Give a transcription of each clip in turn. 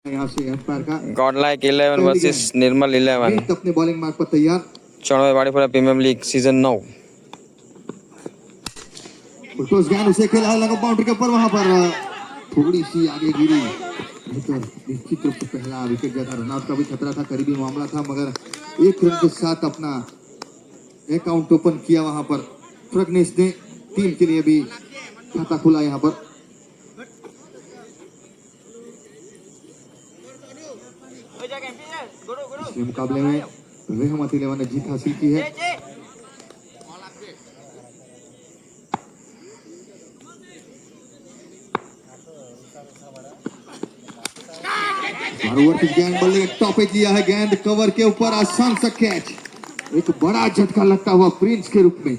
यहाँ से एम्पायर का गॉडलाइक 11 वर्सेस निर्मल 11 अपने बॉलिंग मार्क पर तैयार। चौड़वे बाड़ीपुरा प्रीमियर लीग सीजन 9। उसे खेला है लगा बाउंड्री के ऊपर, वहां पर थोड़ी सी आगे गिरी तो निश्चित रूप से पहला विकेट गया था। रनआउट का भी खतरा था, करीबी मामला था, मगर एक रन के साथ अपना अकाउंट ओपन किया वहां पर प्रज्ञेश ने। टीम के लिए भी खाता खुला यहाँ पर। इसलिए मुकाबले में रहमत 11 ने जीत हासिल की है। गेंद बल्ले टॉप एज लिया है, गेंद कवर के ऊपर, आसान सा कैच, एक बड़ा झटका लगता हुआ प्रिंस के रूप में।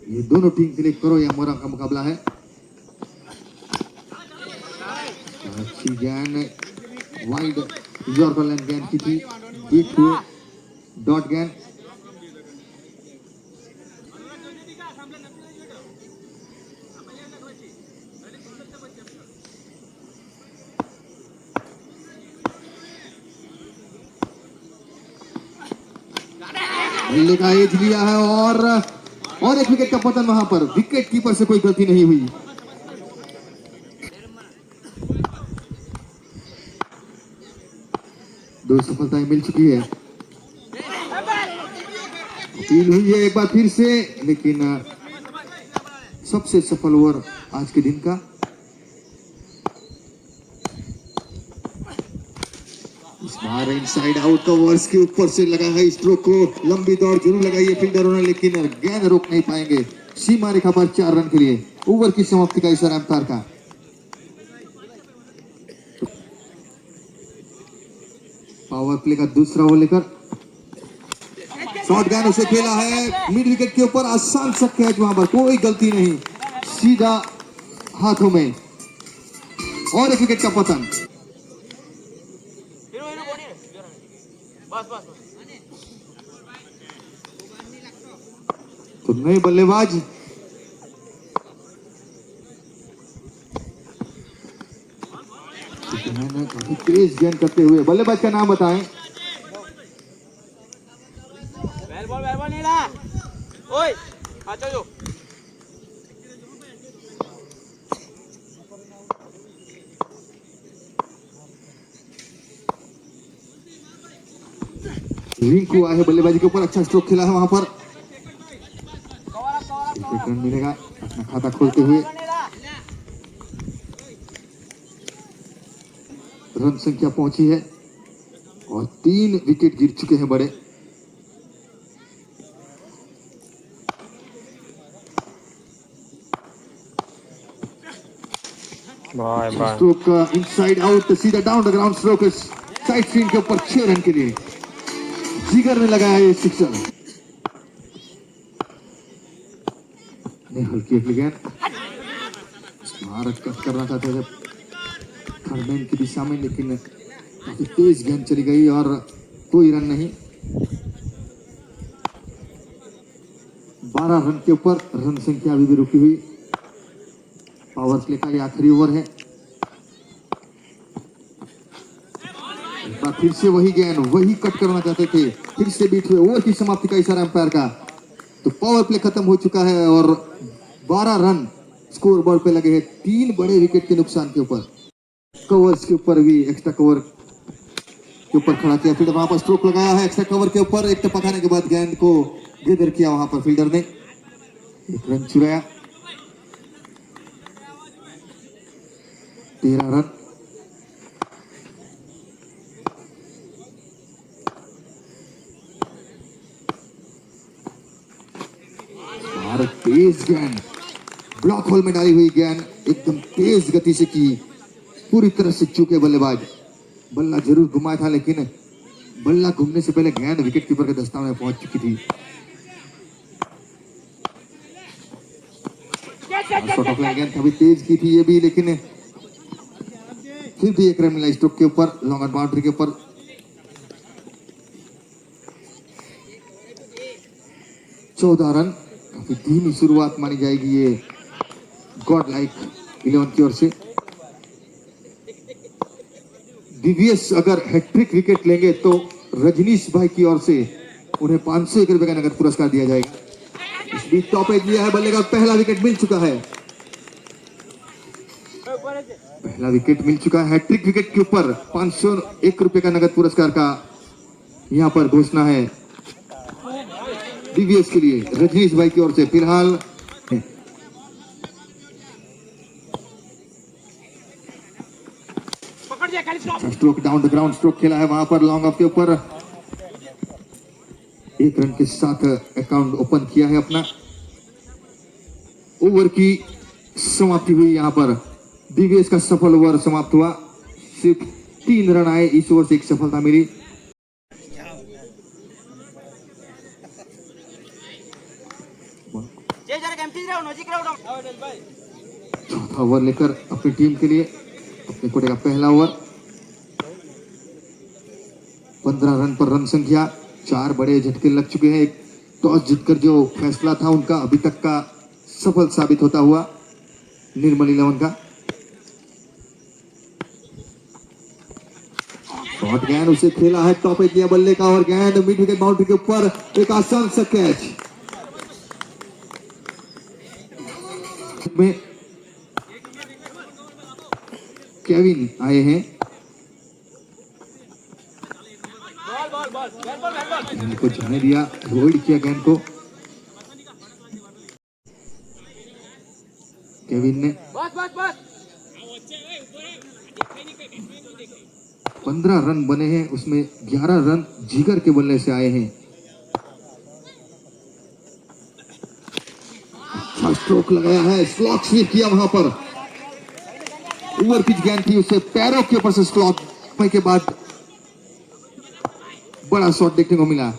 ये दोनों टीम के लिए करो या मोरा का मुकाबला है। अच्छी गेंद वाइड यॉर्कर लाइन गेंद की थी, बीट हुए डॉट गेंद। बल्ले का एज लिया है और एक विकेट का पतन वहां पर। विकेट कीपर से कोई गलती नहीं हुई। दो सफलताएं मिल चुकी है, अपील हुई है एक बार फिर से, लेकिन सबसे सफल ओवर आज के दिन का। इनसाइड आउट कवर्स के ऊपर से लगा है, स्ट्रोक को लंबी दौड़ जरूर लगाई है फील्डरों ने, लेकिन गेंद रोक नहीं पाएंगे। सीमा रेखा पर 4 रन के लिए ओवर की समाप्ति का इशारा एम्पायर का। पावर प्ले का दूसरा ओवर लेकर शॉर्ट गेंद उसे खेला है मिड विकेट के ऊपर, आसान सा कैच, वहां पर कोई गलती नहीं, सीधा हाथों में, और एक विकेट का पतन। तो नए बल्लेबाज काफी तेज गेंद करते हुए, बल्लेबाज का नाम बताएं। रिंकू आए बल्लेबाजी के ऊपर, अच्छा स्ट्रोक खेला है वहां पर, रन मिलेगा अपना खाता खोलते हुए। रन संख्या पहुंची है और 3 विकेट गिर चुके हैं बड़े। स्ट्रोक इनसाइड आउट, सीधा down the ground stroke side screen के ऊपर 6 रन के लिए। जिगर ने लगाया ये सिक्सर। हल्की गेंद भारत कट करना चाहते थे खरमेन की दिशा में, लेकिन काफी तेज गेंद चली गई और कोई रन नहीं। 12 रन के ऊपर रन संख्या अभी भी रुकी हुई। पावर प्ले का ये आखिरी ओवर है। फिर से वही गेंद, वही कट करना चाहते थे, फिर से बीट हुए, ओवर की समाप्ति का इशारा एम्पायर का। तो पावर प्ले खत्म हो चुका है और 12 रन स्कोर बोर्ड पे लगे हैं, 3 बड़े विकेट के नुकसान के ऊपर। कवर्स के ऊपर भी एक्स्ट्रा कवर के ऊपर खड़ा किया, फिर वहां पर स्ट्रोक लगाया है एक्स्ट्रा कवर के ऊपर, एक टप्पा खाने के बाद गेंद को गेदर किया वहां पर फील्डर ने, 1 रन चुराया। 13 रन। तेज गेंद, ब्लॉक होल में डाली हुई गेंद, एकदम तेज गति से की, पूरी तरह से चूके बल्लेबाज। बल्ला जरूर घुमाया था, लेकिन बल्ला घूमने से पहले गेंद विकेट कीपर के दस्ताने में पहुंच चुकी थी। गेंद काफी तेज की थी ये भी, लेकिन फिर भी 1 रन मिला स्ट्रोक के ऊपर, लॉन्ग बाउंड्री के ऊपर। 14 रन, काफी धीमी शुरुआत मानी जाएगी ये गॉड लाइक 11 की ओर से। डीवीएस अगर हैट्रिक विकेट लेंगे तो रजनीश भाई की ओर से उन्हें 501 रुपए का नगद पुरस्कार दिया जाएगा। इस बीच टॉप एज लिया है, बल्ले का पहला विकेट मिल चुका है। पहला विकेट मिल चुका है। हैट्रिक विकेट के ऊपर 501 रुपए का नगद पुरस्कार का यहां पर घोषणा है डीवीएस के लिए रजनीश भाई की ओर से। फिलहाल stroke down the ground stroke खेला है वहां पर लॉन्ग ऑफ के ऊपर। 1 रन के साथ अकाउंट ओपन किया है अपना। ओवर की समाप्ति हुई यहां पर। डीवीएस का सफल ओवर समाप्त हुआ। सिर्फ 3 रन आए, इस ओवर से एक सफलता मिली। चौथा ओवर लेकर अपनी टीम के लिए अपने कोटे का पहला ओवर। 15 रन पर रन संख्या। 4 बड़े झटके लग चुके हैं। एक टॉस जीतकर जो फैसला था उनका अभी तक का सफल साबित होता हुआ निर्मल 11 का। शॉट गेंद उसे खेला है टॉप एज लिया बल्ले का और गेंद मिड विकेट बाउंड्री के ऊपर एक आसान सा कैच में केविन आए हैं। गेंद को जाने दिया, रोड किया गेंद को केविन ने। 15 रन बने हैं, उसमें 11 रन जिगर के बल्ले से आए हैं। अच्छा स्ट्रोक लगाया है, स्लॉक स्वीप किया वहां पर। ओवर पिच गेंद थी, उसे पैरों के ऊपर से स्लॉक के बाद बड़ा शॉट देखने को मिला।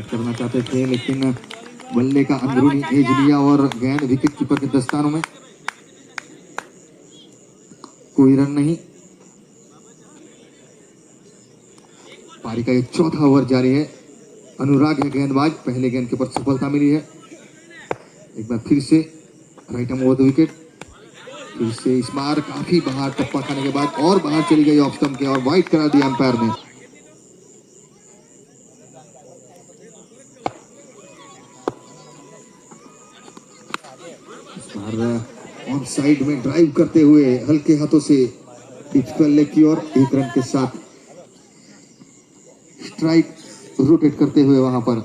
करना चाहते थे लेकिन बल्ले का अंदरूनी एज लिया और गेंद विकेट कीपर के दस्तानों में। कोई रन नहीं। पारी का एक चौथा ओवर जारी है। अनुराग है गेंदबाज। पहले गेंद के ऊपर सफलता मिली है। एक बार फिर से right arm over the wicket. फिर से इस बार काफी बाहर टप्पा खाने के बाद और बाहर चली गई ऑफ स्टंप के और वाइड करा दिया अंपायर ने। इस बार ऑन साइड में ड्राइव करते हुए हल्के हाथों से पिच पर लेग की ओर 1 रन के साथ स्ट्राइक रोटेट करते हुए वहां पर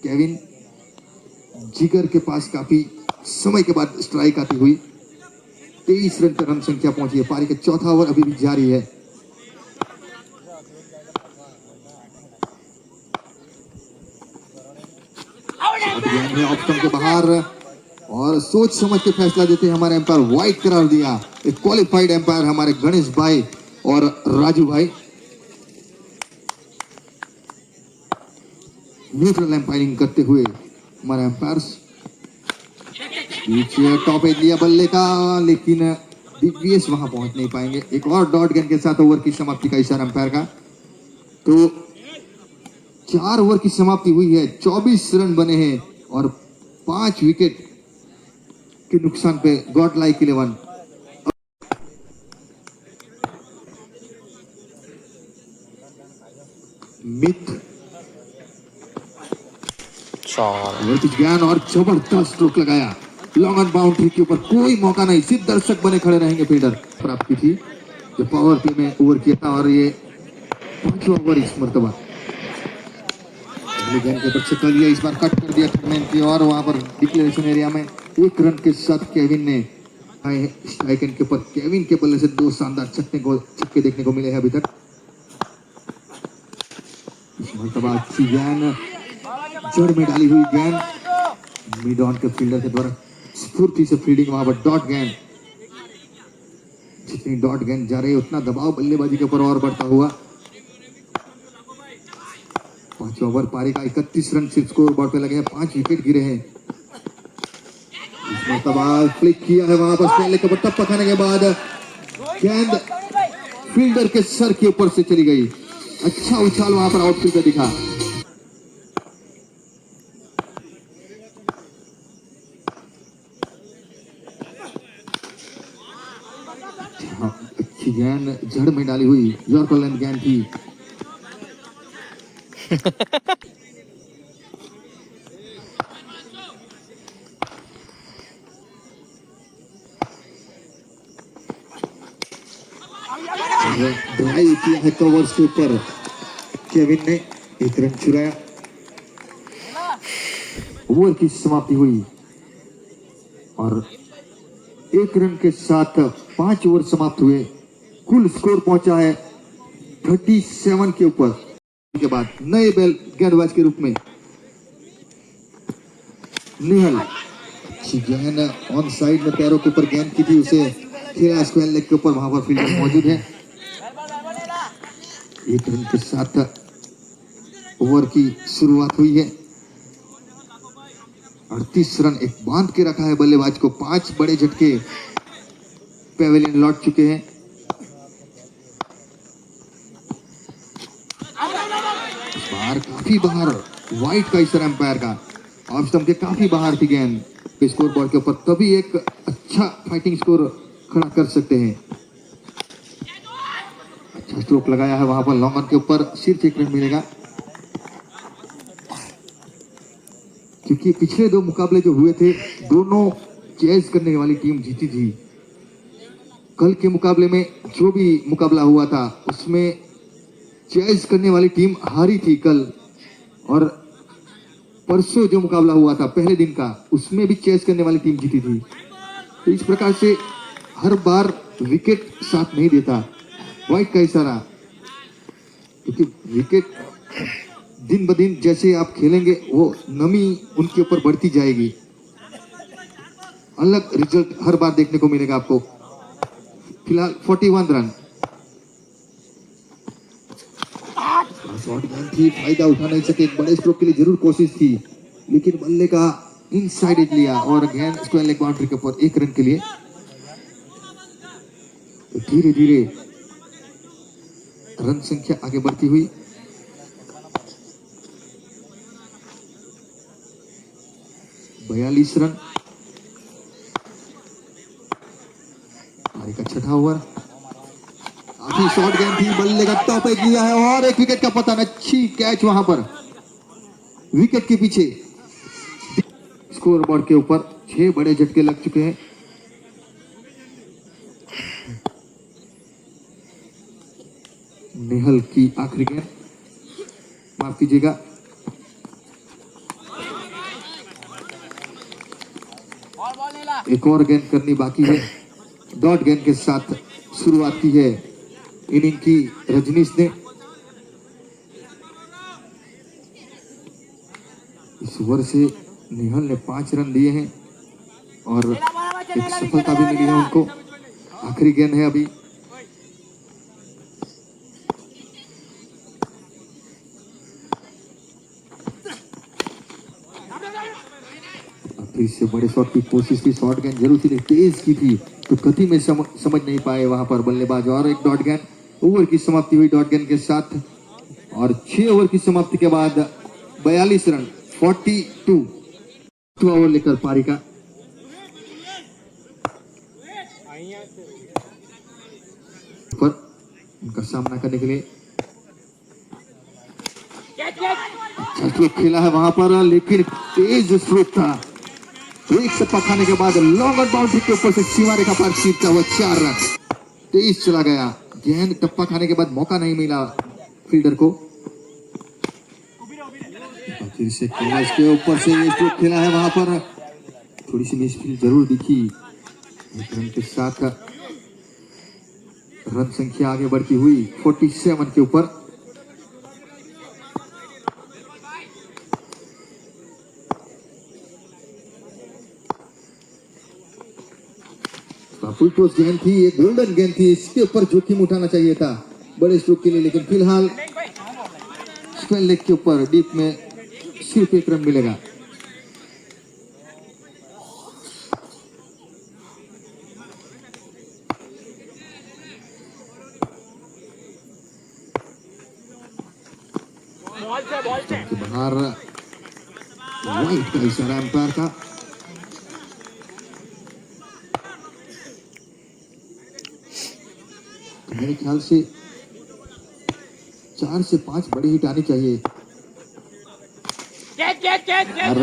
केविन जिगर के पास काफी समय के बाद स्ट्राइक आती हुई 23 रन पर रन संख्या पहुंची है। पारी का चौथा ओवर अभी भी जारी है। ऑप्शन के बाहर और सोच समझ के फैसला देते हमारे एम्पायर वाइड करार दिया। एक क्वालिफाइड एम्पायर हमारे गणेश भाई और राजू भाई। न्यूट्रल एम्पायरिंग करते हुए हमारे एम्पायर्स। पीछे टॉप एज लिया बल्ले का लेकिन डीवीएस वहां पहुंच नहीं पाएंगे। एक और डॉट गेंद के साथ ओवर की समाप्ति का इशारा अंपायर का। तो 4 ओवर की समाप्ति हुई है। 24 रन बने हैं और 5 विकेट के नुकसान पे गॉड लाइक 11। मिथ ज्ञान और जबरदस्त स्ट्रोक लगाया। लॉन्ग ऑन बाउंड्री के ऊपर कोई मौका नहीं, सिर्फ दर्शक बने खड़े रहेंगे। फील्डर प्राप्त की थी जो पावर प्ले में ओवर किया था और ये 5वां ओवर इस मरतबा गेंद के ऊपर छक्का दिया। इस बार कट कर दिया थर्डमैन की और वहां पर डिक्लेरेशन एरिया में 1 रन के साथ केविन ने स्ट्राइक एंड के ऊपर केविन के बल्ले से 2 शानदार छक्के देखने को मिले हैं अभी तक। इस मरतबा अच्छी गेंद जड़ में डाली हुई गेंद मिड ऑन के फील्डर के द्वारा स्फूर्ति से फील्डिंग। वहां पर डॉट गेंद, जितनी डॉट गेंद जा रही है उतना दबाव बल्लेबाजी के ऊपर और बढ़ता हुआ। 5वां ओवर पारी का 31 रन सिर्फ स्कोर बोर्ड पे लगे हैं। 5 विकेट गिरे हैं। इसमें तबाह फ्लिक किया है वहां पर स्पेन के ऊपर टप्पा खाने के बाद गेंद फील्डर के सर के ऊपर से चली गई। अच्छा उछाल वहां पर आउटफील्ड पे दिखा। गेंद जड़ में डाली हुई यॉर्कर लेंथ गेंद थी। ड्राइव किया है कवर्स के ऊपर, केविन ने एक रन चुराया। ओवर की समाप्ति हुई और एक रन के साथ 5 ओवर समाप्त हुए। कुल स्कोर पहुंचा है 37 के ऊपर। के बाद नए गेंदबाज के रूप में निहल, अच्छी गेंद ऑन साइड में पैरों के ऊपर गेंद की थी, उसे खेला स्क्वायर लेग के ऊपर, वहां पर फील्डर मौजूद है। एक रन के साथ ओवर की शुरुआत हुई है। 38 रन एक बांध के रखा है बल्लेबाज को। 5 बड़े झटके पेविलियन लौट चुके हैं। बाहर काफी बाहर, वाइट का इशारा अंपायर का, ऑफ स्टंप के काफी बाहर थी गेंद स्कोर बोर्ड के ऊपर, तभी एक अच्छा फाइटिंग स्कोर खड़ा कर सकते हैं। अच्छा स्ट्रोक लगाया है वहां पर, लॉन्ग ऑन के ऊपर सिर्फ 1 रन मिलेगा, क्योंकि पिछले 2 मुकाबले जो हुए थे दोनों चेस करने वाली टीम जीती थी। कल के मुकाबले में जो भी मुकाबला हुआ था उसमें चेस करने वाली टीम हारी थी कल, और परसों जो मुकाबला हुआ था पहले दिन का उसमें भी चेस करने वाली टीम जीती थी। तो इस प्रकार से हर बार विकेट साथ नहीं देता व्हाइट का इशारा, क्योंकि विकेट दिन ब दिन जैसे आप खेलेंगे वो नमी उनके ऊपर बढ़ती जाएगी। अलग रिजल्ट हर बार देखने को मिलेगा आपको। फिलहाल 41 रन। शॉट गेंद थी, फायदा उठा नहीं सके। एक बड़े स्ट्रोक के लिए जरूर कोशिश की, लेकिन बल्ले का इनसाइड एज लिया और गेंद स्क्वायर लेग बाउंड्री के ऊपर 1 रन के लिए। तो धीरे धीरे रन संख्या आगे बढ़ती हुई। बयालीस रन। पारी का छठा ओवर। काफी शॉर्ट गेंद थी, बल्ले का टॉप एज लिया है और एक विकेट का पतन। अच्छी कैच वहां पर विकेट के पीछे। स्कोर बोर्ड के ऊपर 6 बड़े झटके लग चुके हैं। निहल की आखिरी गेंद, माफ कीजिएगा, एक और गेंद करनी बाकी है। डॉट गेंद के साथ शुरुआत की है इनिंग की रजनीश ने। इस ओवर से निहल ने 5 रन दिए हैं और एक सफलता भी मिली है उनको। आखिरी गेंद है अभी। इससे बड़े शॉट की कोशिश की, शॉट गेंद जरूर थी, तेज की थी तो गति में समझ नहीं पाए वहां पर बल्लेबाज। और एक डॉट गेंद। ओवर की समाप्ति हुई डॉट गेंद के साथ और 6 ओवर की समाप्ति के बाद 42 रन 42 ओवर लेकर पारी का पर उनका सामना करने के लिए अच्छा स्ट्रोक खेला है वहां पर, लेकिन तेज स्ट्रोक था। एक सप्पा खाने के बाद लॉन्ग ऑन बाउंड्री के ऊपर से सीमा रेखा पार सीधता हुआ 4 रन। तेज चला गया। गेंद टप्पा खाने के बाद मौका नहीं मिला फील्डर को। फिर से के ऊपर से ये स्ट्रोक खेला है वहां पर, थोड़ी सी मिसफील्ड जरूर दिखी। एक रन के साथ रन संख्या आगे बढ़ती हुई 47 के ऊपर। फुल टॉस गेंद थी, एक गोल्डन गेंद थी, इसके ऊपर जोखिम उठाना चाहिए था बड़े स्ट्रोक के लिए, लेकिन फिलहाल स्क्वायर लेग के ऊपर डीप में सिर्फ 1 रन मिलेगा। बाहर वाइट का इशारा अंपायर का। ख्याल से 4 से 5 बड़ी हिट आनी चाहिए। और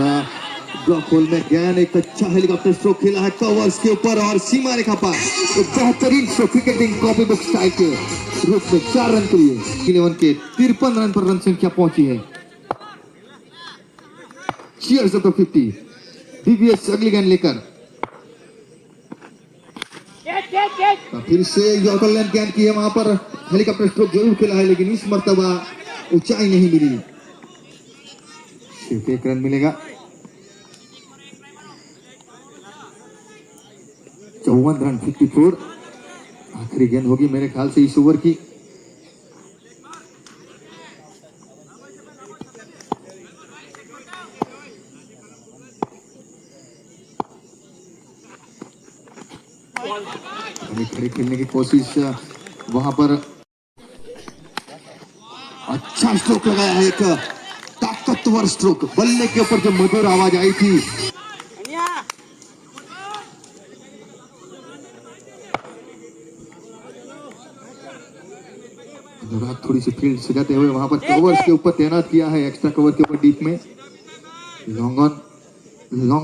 ड्रॉप होल में गैन एक अच्छा हेलीकॉप्टर स्ट्रोक खेला है कवर्स के ऊपर और सीमा रेखा पर एक बेहतरीन stroke cricketing copy book style के रूप में 4 रन के लिए 11 के 53 रन पर रन संख्या पहुंची है। चीयर्स अप 50 डीवीएस अगली गेंद लेकर फिर से यॉर्कर लेंथ गेंद की है, वहां पर हेलीकॉप्टर स्ट्रोक जरूर खेला है लेकिन इस मर्तबा ऊंचाई नहीं मिली। सिर्फ 1 रन मिलेगा। 54 रन 54 आखिरी गेंद होगी मेरे ख्याल से इस ओवर की। खड़े खेलने की कोशिश वहां पर अच्छा स्ट्रोक लगाया है, एक ताकतवर स्ट्रोक बल्ले के ऊपर जो मधुर आवाज आई थी। थोड़ी सी फील्ड सजाते हुए वहां पर कवर्स के ऊपर तैनात किया है, एक्स्ट्रा कवर के ऊपर डीप में लॉन्ग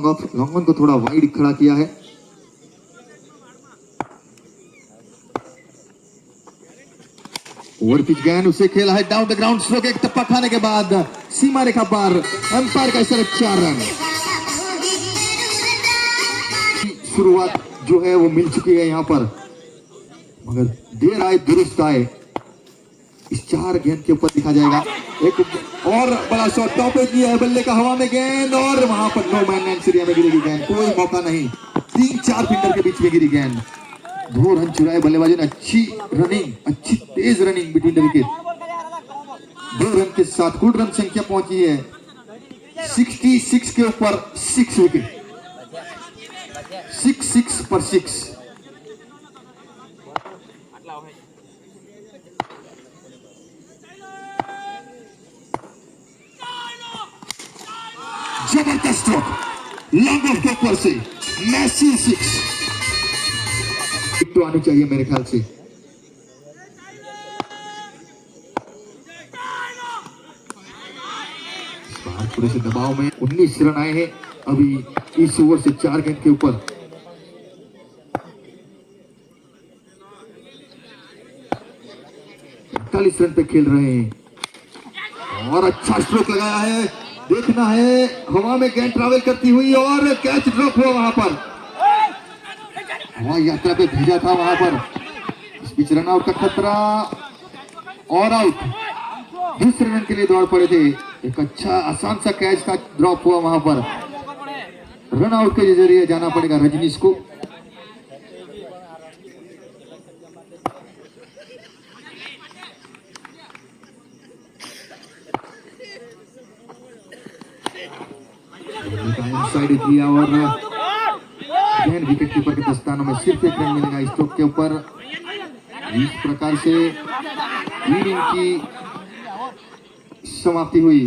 ऑन को थोड़ा वाइड खड़ा किया है। ओवर पिच गैन उसे खेला है डाउन द ग्राउंड स्ट्रोक, एक टप्पा खाने के बाद सीमा रेखा पार, अंपायर का इशारा 4 रन। शुरुआत जो है वो मिल चुकी है यहाँ पर, मगर देर आए दुरुस्त आए। इस 4 गेंद के ऊपर दिखा जाएगा एक और बड़ा शॉट टॉप पे किया है बल्ले का, हवा में गेंद और वहां पर नो मैन लैंड एरिया में गिरेगी गेंद, कोई मौका नहीं। 3-4 फील्डर के बीच में गिरी गेंद। 2 रन चुराए बल्लेबाजों ने, अच्छी रनिंग, अच्छी तेज running between the wicket. 2 run के साथ कुल रन संख्या पहुंची है 66 के ऊपर 6 विकेट, 6 पर 6। जबरदस्त स्ट्रोक लॉन्ग ऑफ के ऊपर से मैसिव 6 तो आनी चाहिए मेरे ख्याल से। पूरे से दबाव में 19 रन आए हैं अभी इस ओवर से 4 गेंद के ऊपर। रन पे खेल रहे हैं और अच्छा स्ट्रोक लगाया है, देखना है हवा में गेंद ट्रैवल करती हुई और कैच ड्रॉप हुआ वहां पर, हवा यात्रा पे भेजा था वहां पर। इस बीच रन आउट का खतरा और आउट, दूसरे रन के लिए दौड़ पड़े थे। एक अच्छा आसान सा कैच का ड्रॉप हुआ वहां पर, रन आउट के जरिए जाना पड़ेगा रजनीश को। साइड किया और विकेट कीपर के दस्तानों में सिर्फ 1 रन मिलेगा स्ट्रोक के ऊपर। इस प्रकार से इनिंग की समाप्ति हुई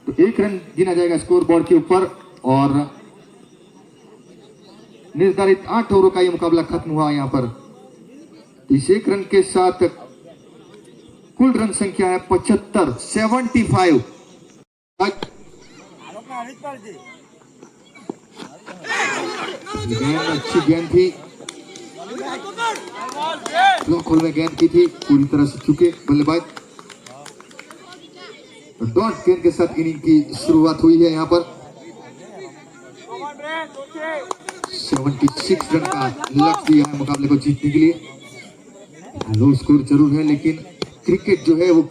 तो 1 रन गिना जाएगा स्कोर बोर्ड के ऊपर और निर्धारित 8 ओवरों का यह मुकाबला खत्म हुआ यहाँ पर। इस 1 रन के साथ कुल रन संख्या है 75 अच्छी गेंद थी, ब्लॉक होल में गेंद की थी, पूरी तरह से चुके बल्लेबाज। डॉट गेंद के साथ इनिंग की शुरुआत हुई है यहाँ पर। 76 रन का लक्ष्य दिया है मुकाबले को जीतने के लिए। लो स्कोर जरूर है लेकिन क्रिकेट जो है वो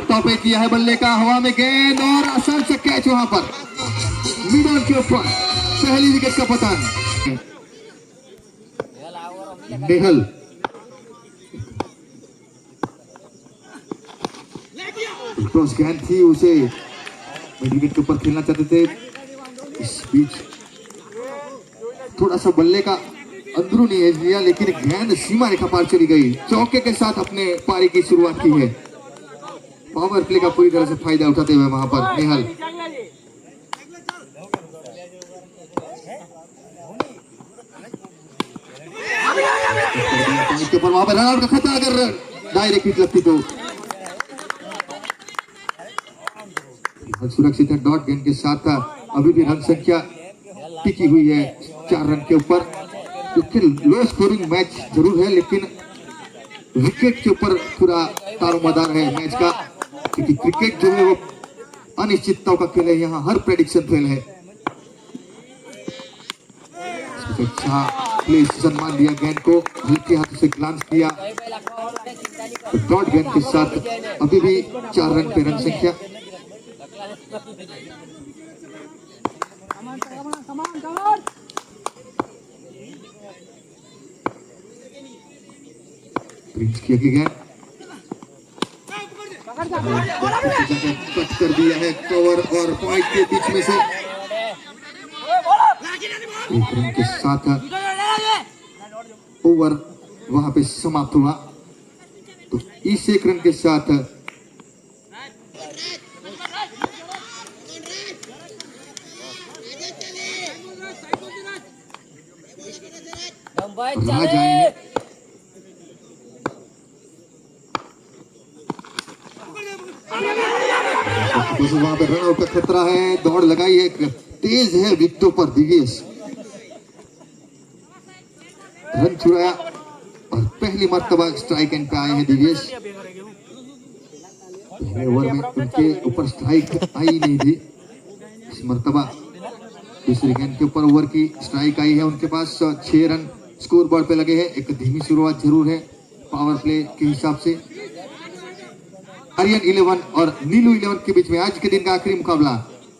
टॉप पे किया है बल्ले का, हवा में गेंद और आसान से कैच वहां पर मिडल के ऊपर, पहली विकेट का पतन। नेहल क्रॉस गेंद थी, उसे मिड विकेट के ऊपर खेलना चाहते थे। इस बीच थोड़ा सा बल्ले का अंदरूनी एज लिया लेकिन गेंद सीमा रेखा पार चली गई। चौके के साथ अपने पारी की शुरुआत की है, पावर प्ले का पूरी तरह से फायदा उठाते हुए वहां पर नेहल। वहां पर रन आउट का खतरा, अगर डायरेक्ट हिट लगती तो सुरक्षित है। डॉट गेंद के साथ अभी भी रन संख्या टिकी हुई है 4 रन के ऊपर। लो स्कोरिंग मैच जरूर है, लेकिन विकेट के ऊपर पूरा तारोमदार है मैच का, क्योंकि क्रिकेट जो है वो अनिश्चितताओं का खेल है। यहाँ हर प्रेडिक्शन फेल है। अच्छा प्लेस सम्मान दिया गेंद को, हल्के हाथ से ग्लांस किया। डॉट गेंद के साथ अभी भी 4 रन पे रन संख्या। प्रिंस की अगली गेंद कट कर दिया है कवर और पॉइंट के बीच में से। एक रन के साथ ओवर वहां पे समाप्त हुआ। तो इस एक रन के साथ राज आएंगे। वहां पे रन आउट का खतरा है। दौड़ लगाई है, तेज है विकेटों पर दिवेश, रन चुराया और पहली मर्तबा स्ट्राइक एंड पे आए हैं दिवेश। पहले ओवर में उनके ऊपर स्ट्राइक आई नहीं थी, इस मर्तबा दूसरी गेंद के ऊपर ओवर की स्ट्राइक आई है उनके पास। 6 रन स्कोर बोर्ड पे लगे हैं। एक धीमी शुरुआत जरूर है पावर प्ले के हिसाब से। आर्यन 11 और नीलू 11 के बीच में आज के दिन का आखिरी मुकाबला।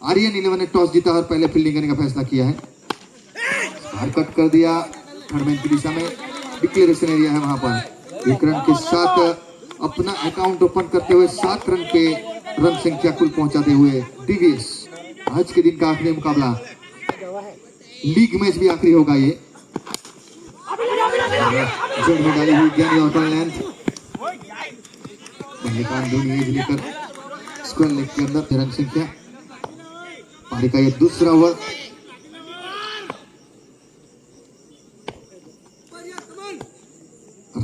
आर्यन 11 ने टॉस जीता और पहले फील्डिंग करने का फैसला किया है। कट कर दिया थर्डमैन की दिशा में, डिक्लेरेशन एरिया है वहां पर। 1 रन के साथ अपना अकाउंट ओपन करते हुए 7 रन पे रन संख्या कुल पहुंचाते हुए दिवेश। आज के दिन का आखिरी मुकाबला, लीग मैच भी आखिरी होगा ये। जोड़ में डाली हुई गेंद आउट ऑन लेंथ, लेकर स्क्वायर लेग के अंदर रन संख्या। पारी का ये दूसरा ओवर।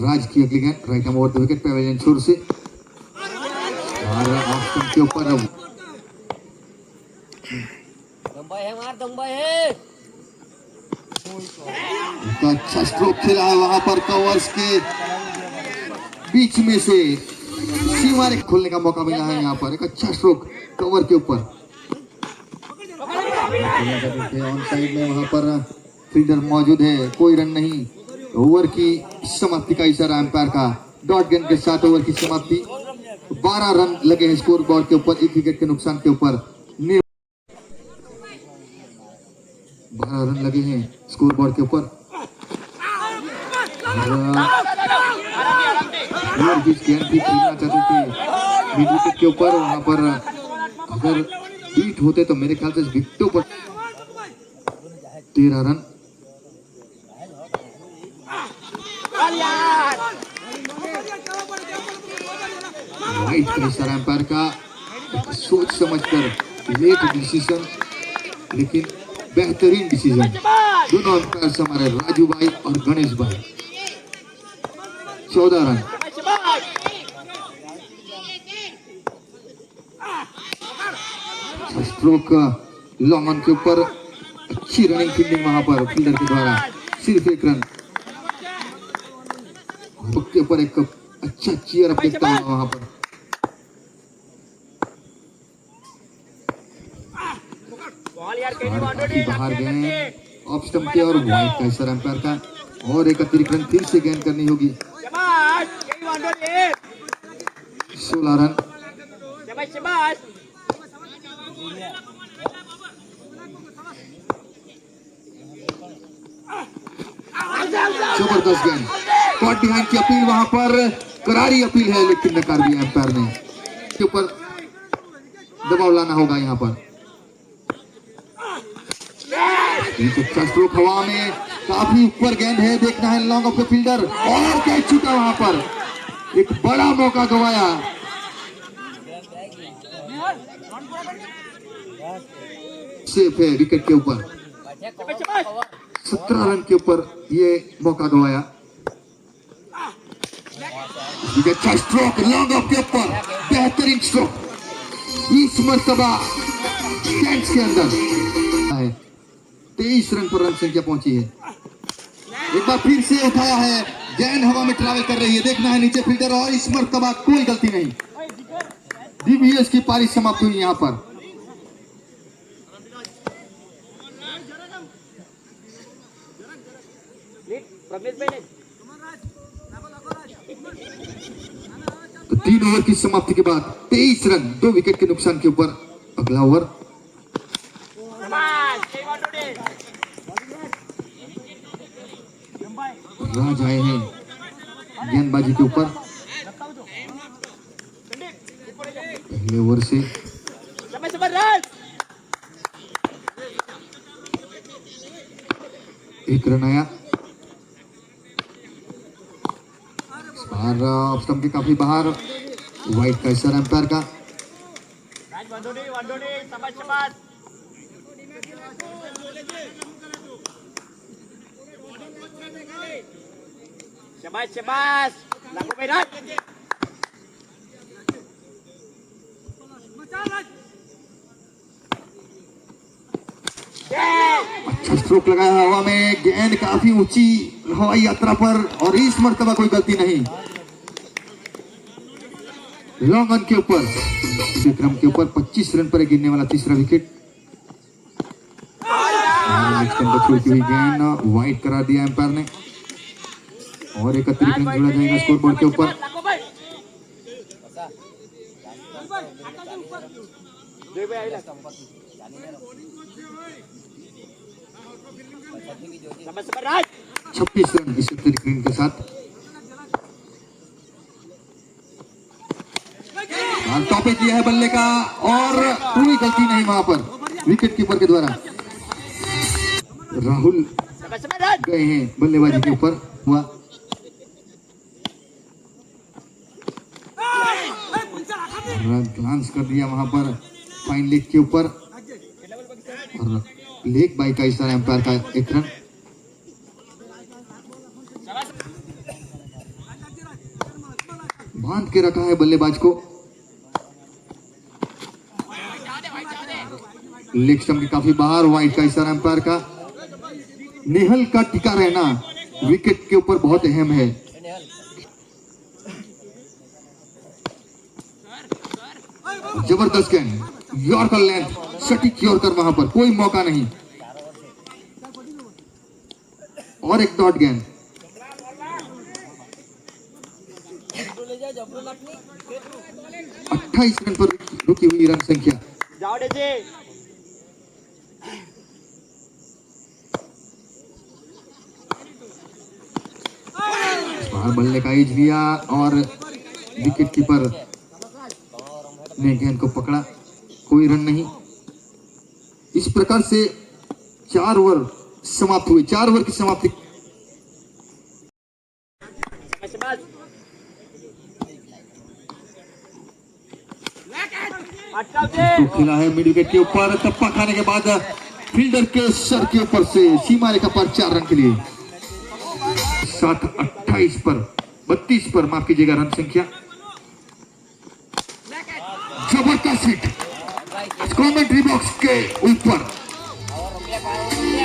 राज की अगली गेंद right arm over the wicket pavilion छोर से और ऑफ स्टंप के ऊपर अच्छा स्ट्रोक खेला है वहां पर कवर्स के बीच में से, सीमा रेखा खोलने का मौका मिला है यहाँ पर। एक अच्छा स्ट्रोक कवर के ऊपर। ऑन साइड में वहां पर फील्डर मौजूद है, कोई रन नहीं। ओवर की समाप्ति का इशारा अंपायर का। डॉट गेंद के साथ ओवर की समाप्ति। 12 रन लगे हैं स्कोर बोर्ड के ऊपर, 1 विकेट के नुकसान के ऊपर। 12 रन लगे हैं स्कोर बोर्ड के ऊपर। खेलना चाहते थे मिड विकेट के ऊपर, वहां पर अगर बीट होते तो मेरे ख्याल से विकेटों पर 13 रन। राइट का इशारा अंपायर का। सोच समझकर लेट डिसीजन, लेकिन बेहतरीन डिसीजन। दोनों अंपायर हमारे राजू भाई और गणेश भाई। 14 रन। स्ट्रोक लॉन्ग ऑन के ऊपर, अच्छी रनिंग फील्डिंग वहां पर फील्डर के द्वारा। सिर्फ 1 रन। के ऊपर एक अच्छा चीयर अप देखता हूं वहां पर। बाहर गए ऑफ स्टंप के और वाइड का इशारा अंपायर का। और एक अतिरिक्त रन फिर से गेंद करनी होगी। 16 रन। जबरदस्त गेंद, कॉट बिहाइंड की अपील वहां पर, करारी अपील है लेकिन नकार दिया अंपायर ने। के ऊपर दबाव लाना होगा यहाँ पर। अच्छा स्ट्रोक हवा में, काफी ऊपर गेंद है, देखना है लॉन्ग ऑफ द फील्डर और कैच छूटा वहां पर। एक बड़ा मौका गंवाया। सेफ है विकेट के ऊपर। 17 रन के ऊपर ये मौका गंवाया। ये अच्छा स्ट्रोक लॉन्ग ऑफ के ऊपर, बेहतरीन स्ट्रोक इस मर्तबा कैच के अंदर है। 23 रन पर रन संख्या पहुंची है। एक बार फिर से उठाया है, गेंद हवा में ट्रैवल कर रही है, देखना है नीचे फील्डर, और इस मर्तबा कोई गलती नहीं। डीवीएस की पारी समाप्त हुई यहां पर। तो 3 ओवर की समाप्ति के बाद 23 रन 2 विकेट के नुकसान के ऊपर अगला ओवर। राज आए हैं गेंदबाजी के ऊपर। पहले ओवर से एक रन आया। ऑफ स्टंप के काफी बाहर, वाइट का इशारा एम्पायर का। शाबाश लागू भाई राज अच्छा स्ट्रोक लगाया हवा में, गेंद काफी ऊंची हवाई यात्रा पर, और इस मर्तबा कोई गलती नहीं। लॉन्ग ऑन के ऊपर विक्रम के ऊपर 25 रन पर गिरने वाला तीसरा विकेट। बची हुई गेंद वाइड करा दिया एम्पायर ने, और एक अतिरिक्त रन जोड़ा जाएगा स्कोरबोर्ड के ऊपर। राज 26 रन इस अतिरिक्त रन के साथ। टॉपिक किया है बल्ले का, और कोई गलती नहीं वहां पर विकेट कीपर के द्वारा। राहुल गए हैं बल्लेबाजी के ऊपर हुआ। ग्लांस कर दिया वहां पर फाइन लेग के ऊपर, और लेग बाई का इशारा एम्पायर का एक रन। बांध के रखा है बल्लेबाज को। लेग स्टंप के काफी बाहर, वाइड का इशारा एम्पायर का। नेहल का टिका रहना विकेट के ऊपर बहुत अहम है। जबरदस्त गेंद, यॉर्कर लेंथ, सटीक यॉर्कर, वहां पर कोई मौका नहीं। और एक डॉट गेंद। 28 रन पर रुकी हुई रन संख्या। बल्ले का एज लिया, और विकेट कीपर ने गेंद को पकड़ा, कोई रन नहीं। इस प्रकार से 4 ओवर समाप्त हुए। 4 ओवर की समाप्ति। तो खेला है मिड विकेट के ऊपर, टप्पा खाने के बाद फील्डर के सर के ऊपर से सीमा रेखा पर 4 रन के लिए। 28 पर 32 पर माफ कीजिएगा रन संख्या। जबरदस्त हिट कमेंट्री बॉक्स के ऊपर,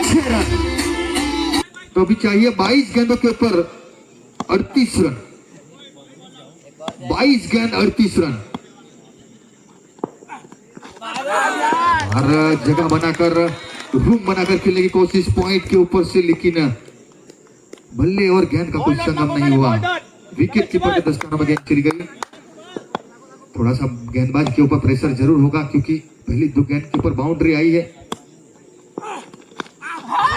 6 रन। तो अभी चाहिए 22 गेंदों के ऊपर 38 रन। 22 गेंद 38 रन। और जगह बनाकर, रूम बनाकर खेलने की कोशिश पॉइंट के ऊपर से, लेकिन बल्ले और गेंद का कोई संगम नहीं हुआ। विकेट कीपर के दस्ताना में गेंद चली गई। थोड़ा सा गेंदबाज के ऊपर प्रेशर जरूर होगा, क्योंकि पहली 2 गेंद के ऊपर बाउंड्री आई है,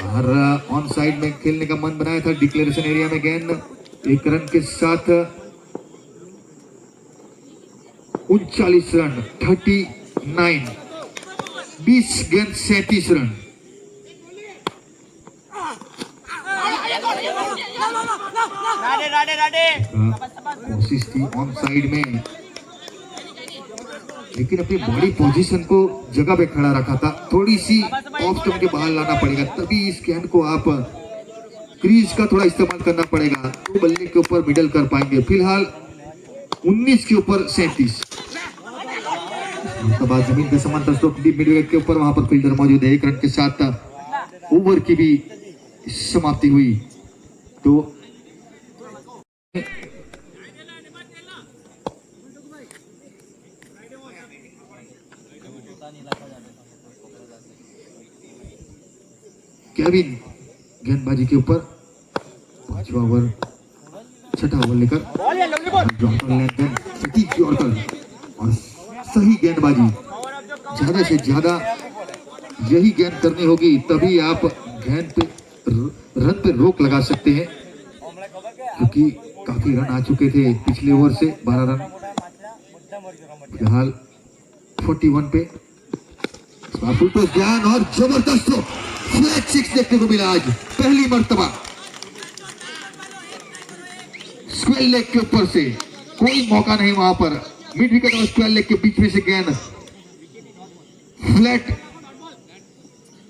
और ऑन साइड में खेलने का मन बनाया था। डिक्लेरेशन एरिया में गेंद 1 रन के साथ 39 रन 39। 20 गेंद 37 रन। कोशिश की ऑन साइड में, लेकिन अपनी बॉडी पोजीशन को जगह पे खड़ा रखा था। थोड़ी सी ऑफ स्टंप के बाहर लाना पड़ेगा, तभी इस गेंद को आप क्रीज का थोड़ा इस्तेमाल करना पड़ेगा तो बल्ले के ऊपर मिडल कर पाएंगे। फिलहाल 19 के ऊपर 37। जमीन के समांतर स्ट्रोक डीप मिड विकेट के ऊपर वहां पर फील्डर मौजूद है। 1 रन के साथ ओवर की भी समाप्ति हुई। तो केविन गेंदबाजी के ऊपर 5वां ओवर 6ठा ओवर लेकर बॉल है लंबी बॉल सटीक यॉर्कर और सही गेंदबाजी। ज्यादा से ज्यादा यही गेंद करनी होगी, तभी आप गेंद पे रन पे रोक लगा सकते हैं, क्योंकि काफी रन आ चुके थे पिछले ओवर से 12 रन। फिलहाल 41 पे फुल टॉस ज्ञान और जबरदस्त फ्लैट 6 देखने को मिला आज पहली मर्तबा। स्क्वायर लेग के ऊपर से कोई मौका नहीं वहां पर। मिड विकेट और स्क्वायर लेग के बीच में से गेंद फ्लैट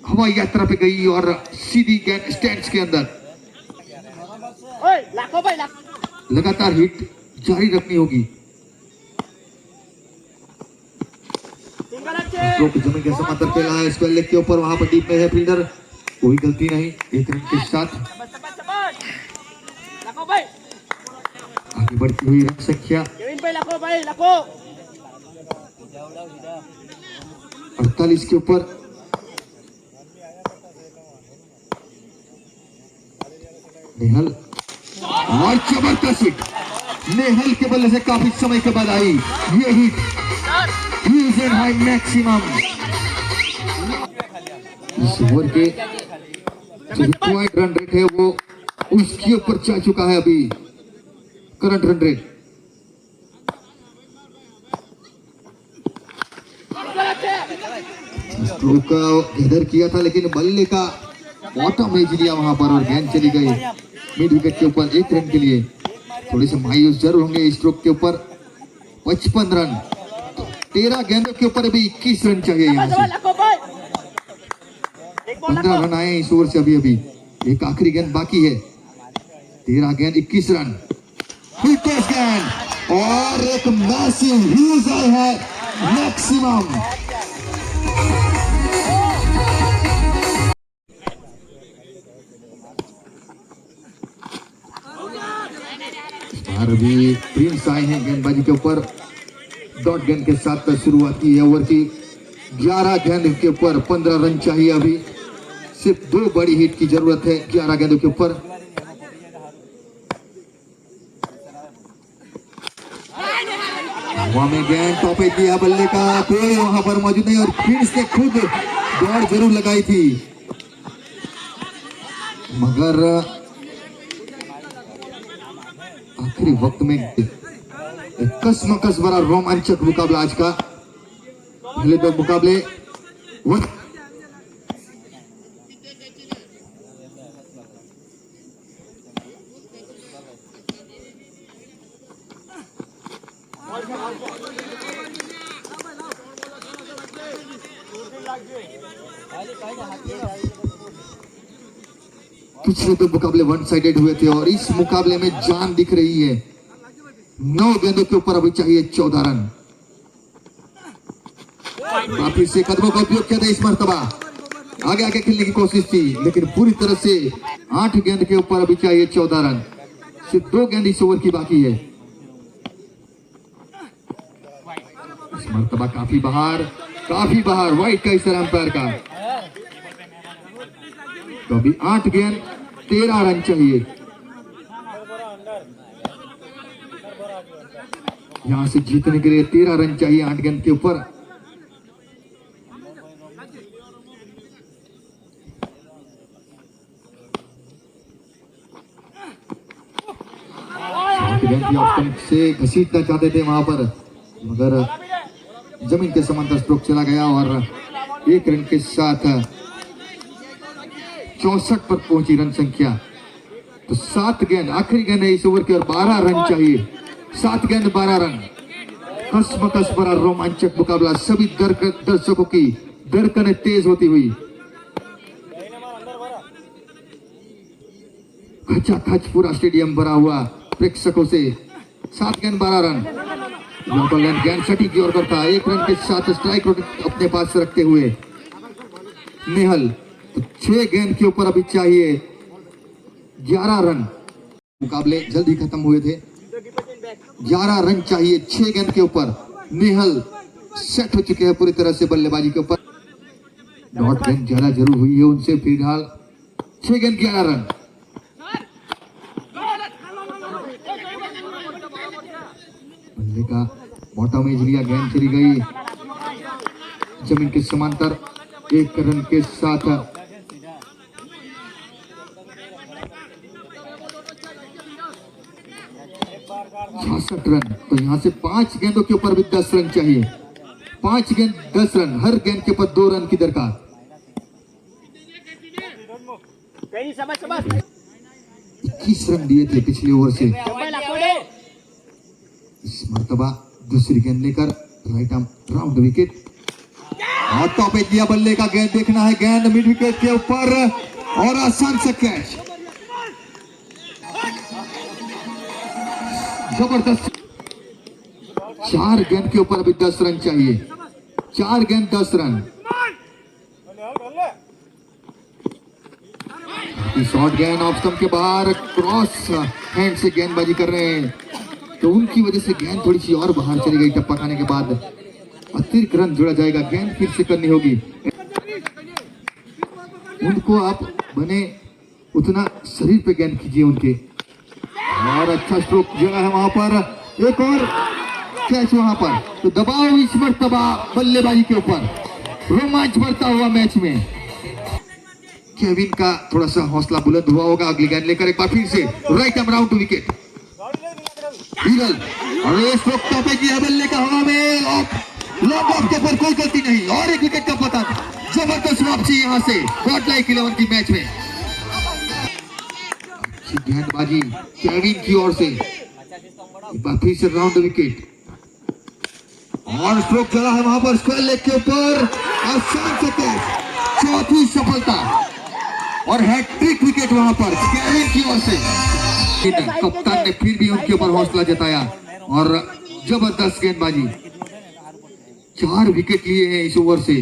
हवाई यात्रा पे गई और सीधी गेंद स्टैंड्स के अंदर। ओए लाखों भाई लाख लगातार हिट जारी रखनी होगी। सिंगल अच्छे तो जमीन के समांतर खेला है स्क्वायर लेग के ऊपर, वहां पर डीप में है फील्डर, कोई गलती नहीं। 1 रन के साथ शाबाश लाखों भाई आगे बढ़ती हुई रन संख्या केविन भाई लाखों 48 के ऊपर। नेहल और जबरदस्त हिट नेहल के बल्ले से काफी समय के बाद आई ये hit. Use and high maximum. इस ओवर के जो रिक्वायर्ड रन रेट है वो उसके ऊपर जा चुका है अभी करंट रन रेट। स्ट्रोक का गैदर किया था लेकिन बल्ले का बॉटम एज लिया वहां पर और गेंद चली गई मिड विकेट के ऊपर 1 रन के लिए। थोड़े से मायूस जरूर होंगे इस स्ट्रोक के ऊपर। 55 रन 13 गेंदों के ऊपर अभी 21 रन चाहिए यहाँ से। 15 रन आए इस ओवर से अभी अभी। एक आखिरी गेंद बाकी है। 13 गेंद 21 रन। फुल टॉस गेंद और एक मैसिव ह्यूज आई है मैक्सिमम। अभी प्रिंस आए हैं गेंदबाजी के ऊपर। डॉट गेंद के साथ शुरुआत की है ओवर की। 11 गेंद के ऊपर 15 रन चाहिए अभी। सिर्फ 2 बड़ी हिट की जरूरत है 11 गेंदों के ऊपर। हवा में गेंद टॉप एज दिया बल्ले का, कोई वहां पर मौजूद नहीं और प्रिंस ने खुद दौड़ जरूर लगाई थी मगर आखिरी वक्त में कसमकस भरा रोमांचक मुकाबला आज का। पहले 2 मुकाबले पिछले 2 मुकाबले 1 साइडेड हुए थे और इस मुकाबले में जान दिख रही है। 9 गेंदों के ऊपर अभी चाहिए 14 रन। काफी से कदमों का उपयोग किया था इस मर्तबा। आगे आगे खेलने की कोशिश थी लेकिन पूरी तरह से 8 गेंद के ऊपर अभी चाहिए 14 रन। सिर्फ 2 गेंद इस ओवर की बाकी है। इस मर्तबा काफी बाहर वाइड का इशारा अंपायर का। तो अभी 8 गेंद 13 रन चाहिए। यहां से जीतने के लिए 13 रन चाहिए 8 गेंद के ऊपर। से घसीटना चाहते थे वहां पर मगर जमीन के समांतर स्ट्रोक चला गया और 1 रन के साथ 64 पर पहुंची रन संख्या। तो 7 गेंद आखिरी गेंद है इस ओवर के और 12 रन चाहिए। 7 गेंद 12 रन। कसमकस भरा रोमांचक मुकाबला। सभी दर्शकों की धड़कनें तेज होती हुई। खचाखच पूरा स्टेडियम भरा हुआ प्रेक्षकों से। 7 गेंद 12 रन। गेंद सटीक की ओर करता, 1 रन के साथ स्ट्राइक अपने पास रखते हुए नेहल। तो 6 गेंद के ऊपर अभी चाहिए 11 रन। मुकाबले जल्दी खत्म हुए थे। 11 रन चाहिए 6 गेंद के ऊपर। नेहल सेट हो चुके हैं पूरी तरह से बल्लेबाजी के ऊपर। डॉट गेंद ज्यादा जरूर हुई है उनसे। फिलहाल 6 गेंद 11 रन। बल्ले का बॉटम एज लिया, गेंद चली गई जमीन के समांतर। 1 रन के साथ 66 रन। तो यहाँ से 5 गेंदों के ऊपर भी 10 रन चाहिए। 5 गेंद 10 रन, हर गेंद के ऊपर 2 रन की दरकार। Penny sabas. 21 रन दिए थे पिछले ओवर से। Coba lako deh. इस मर्तबा दूसरी गेंद लेकर राइट आर्म राउंड विकेट। और टॉप एज दिया बल्ले का, गेंद देखना है, गेंद मिड विकेट के ऊपर और आसान से कैच। जबरदस्त। 4 गेंद के ऊपर अभी 10 रन चाहिए। 4 गेंद 10 रन। शॉर्ट गेंद ऑफ स्टंप के बाहर, क्रॉस हैंड से गेंदबाजी कर रहे हैं, तो उनकी वजह से गेंद थोड़ी सी और बाहर चली गई। टप्पा खाने के बाद अतिरिक्त रन जोड़ा जाएगा। गेंद फिर से करनी होगी उनको। आप बने उतना शरीर पे गेंद कीजिए उनके। और अच्छा स्ट्रोक जगह है वहां पर। एक और कैच वहां पर। तो दबाव इस मर्तबा बल्लेबाजी के ऊपर। रोमांच बढ़ता हुआ मैच में। केविन का थोड़ा सा हौसला बुलंद हुआ होगा। अगली गेंद लेकर एक बार फिर से right arm round to wicket. Hiral और ये स्ट्रोक टॉप पे किया बल्ले का हवा में। लॉन्ग ऑफ के ऊपर कोई गलती नहीं और 1 विकेट का पतन। जबरदस्त वापसी यहां से गॉड लाइक 11 की मैच में। अच्छी गेंदबाजी केविन की ओर से। एक बार फिर से राउंड विकेट और स्ट्रोक चला है वहां पर स्क्वायर लेग के ऊपर। आसान से कैच, चौथी सफलता और हैट्रिक विकेट वहां पर केविन की ओर से। कप्तान ने फिर भी उनके ऊपर हौसला जताया और जबरदस्त गेंदबाजी। 4 विकेट लिए हैं इस ओवर से।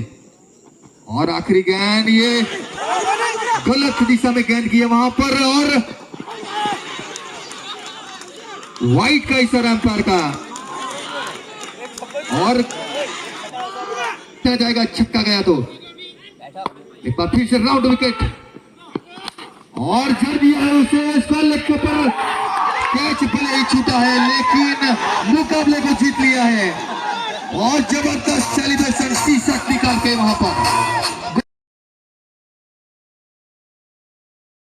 और आखिरी गेंद, ये गलत दिशा में गेंद की है वहां पर और वाइट का इशारा अंपायर का। और जाएगा, छक्का गया तो एक बार फिर से राउंड विकेट और जड़ दिया है उसे स्क्वायर लेग के ऊपर। कैच भले ही छूटा है लेकिन मुकाबले को जीत लिया है और जबरदस्त सेलिब्रेशन टी शर्ट निकाल के वहां पर।